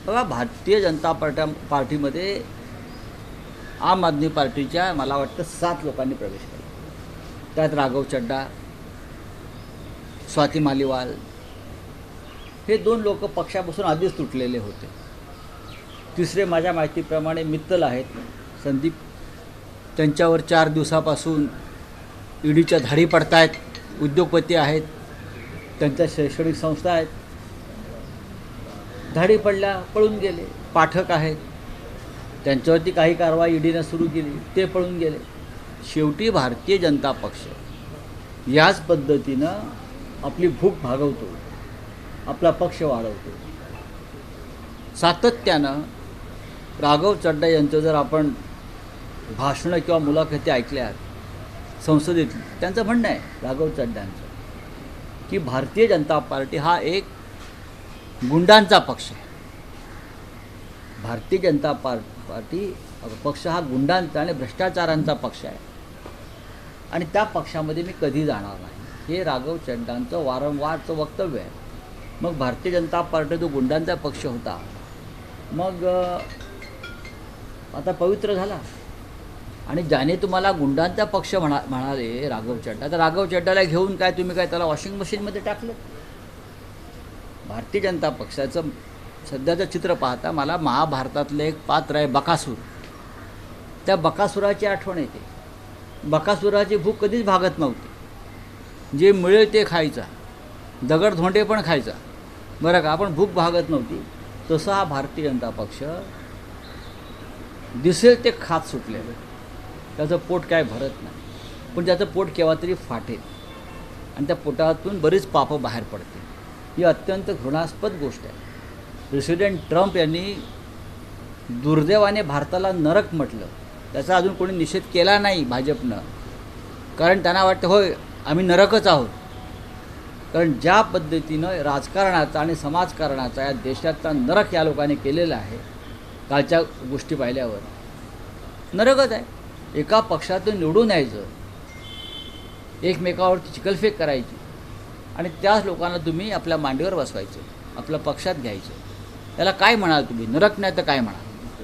बघा, भारतीय जनता पार्टीमध्ये आम आदमी पार्टीच्या मला वाटतं 7 लोकांनी प्रवेश केला. त्यात राघव चड्डा, स्वाती मालीवाल हे 2 लोक पक्षापासून आधीच तुटलेले होते. तिसरे माझ्या माहितीप्रमाणे मित्तल आहेत, संदीप. त्यांच्यावर 4 दिवसापासून ईडीच्या धाडी पडतायत. उद्योगपती आहेत, त्यांच्या शैक्षणिक संस्था आहेत, धाडी पडल्या, पळून गेले. पाठक आहेत, त्यांच्यावरती काही कारवाई ईडीनं सुरू केली, ते पळून गेले. शेवटी भारतीय जनता पक्ष याच पद्धतीनं आपली भूक भागवतो, आपला पक्ष वाढवतो. सातत्यानं राघव चड्डा यांचं जर आपण भाषणं किंवा मुलाखती ऐकल्यात संसदेत, त्यांचं म्हणणं आहे राघव चड्डांचं की भारतीय जनता पार्टी हा एक गुंडांचा पक्ष आहे. भारतीय जनता पार्टी पक्ष हा गुंडांचा आणि भ्रष्टाचारांचा पक्ष आहे आणि त्या पक्षामध्ये मी कधी जाणार नाही, हे राघव चड्डांचं वारंवारचं वक्तव्य आहे. मग भारतीय जनता पार्टी जो गुंडांचा पक्ष होता, मग आता पवित्र झाला. आणि ज्याने तुम्हाला गुंडांचा पक्ष म्हणाले राघव चड्डा, तर राघव चड्डाला घेऊन काय तुम्ही काय त्याला वॉशिंग मशीनमध्ये टाकलं? भारतीय जनता पक्षाचं सध्याचं चित्र पाहता मला महाभारतातलं एक पात्र आहे बकासूर. त्या बकासुराची आठवण येते. बकासुराची भूक कधीच भागत नव्हती, जे मिळेल ते खायचा, दगडधोंडे पण खायचा, बरं का, आपण भूक भागत नव्हती. तसं हा भारतीय जनता पक्ष दिसेल ते खात सुटलेलं. त्याचं पोट काय भरत नाही, पण त्याचं पोट केव्हा तरी फाटेल आणि त्या पोटातून बरीच पापं बाहेर पडतील. ही अत्यंत घृणास्पद गोष्ट आहे. प्रेसिडेंट ट्रम्प यांनी दुर्दैवाने भारताला नरक म्हटलं. त्याचा अजून कोणी निषेध केला नाही भाजपनं, कारण त्यांना वाटतं होय आम्ही नरकच आहोत. कारण ज्या पद्धतीनं राजकारणाचा आणि समाजकारणाचा या देशातला नरक या लोकांनी केलेला आहे, कालच्या गोष्टी पाहिल्यावर नरकच आहे. एका पक्षातून निवडून यायचं, एकमेकावरती चिखलफेक करायची आणि त्याच लोकांना तुम्ही आपल्या मांडीवर बसवायचं, आपल्या पक्षात घ्यायचं. त्याला काय म्हणाल तुम्ही? नरक नाही तर काय म्हणाल?